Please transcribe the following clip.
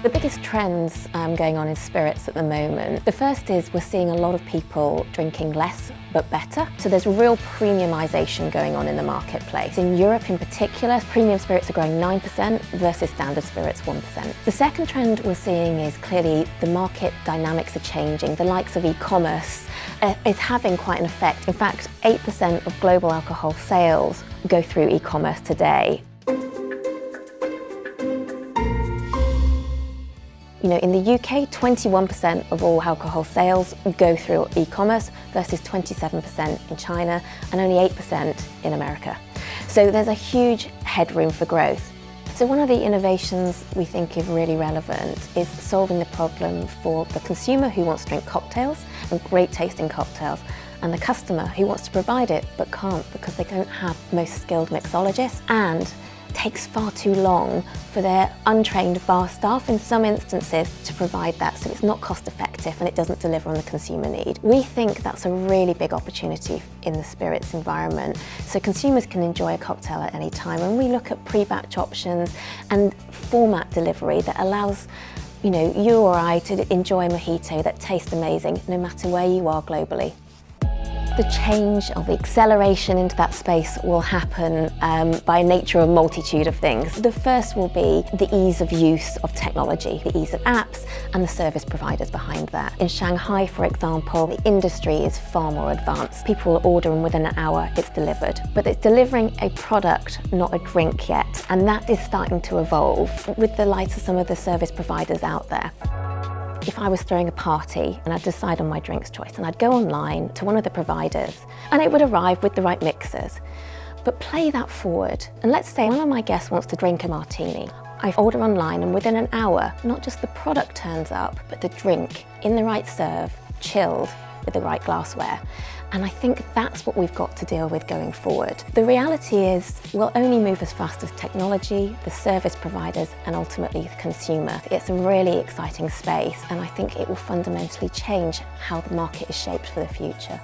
The biggest trends going on in spirits at the moment, the first is we're seeing a lot of people drinking less but better. So there's real premiumisation going on in the marketplace. In Europe in particular, premium spirits are growing 9% versus standard spirits 1%. The second trend we're seeing is clearly the market dynamics are changing. The likes of e-commerce is having quite an effect. In fact, 8% of global alcohol sales go through e-commerce today. You know, in the UK, 21% of all alcohol sales go through e-commerce versus 27% in China and only 8% in America. So there's a huge headroom for growth. So one of the innovations we think is really relevant is solving the problem for the consumer who wants to drink cocktails and great tasting cocktails, and the customer who wants to provide it but can't because they don't have most skilled mixologists, and takes far too long for their untrained bar staff in some instances to provide that, so it's not cost effective and it doesn't deliver on the consumer need. We think that's a really big opportunity in the spirits environment, so consumers can enjoy a cocktail at any time, and we look at pre-batch options and format delivery that allows you or I to enjoy a mojito that tastes amazing no matter where you are globally. The change of the acceleration into that space will happen by nature of a multitude of things. The first will be the ease of use of technology, the ease of apps and the service providers behind that. In Shanghai, for example, the industry is far more advanced. People will order and within an hour it's delivered. But it's delivering a product, not a drink yet. And that is starting to evolve with the likes of some of the service providers out there. If I was throwing a party and I'd decide on my drinks choice and I'd go online to one of the providers and it would arrive with the right mixers. But play that forward, and let's say one of my guests wants to drink a martini. I order online and within an hour, not just the product turns up, but the drink in the right serve, chilled with the right glassware. And I think that's what we've got to deal with going forward. The reality is we'll only move as fast as technology, the service providers, and ultimately the consumer. It's a really exciting space, and I think it will fundamentally change how the market is shaped for the future.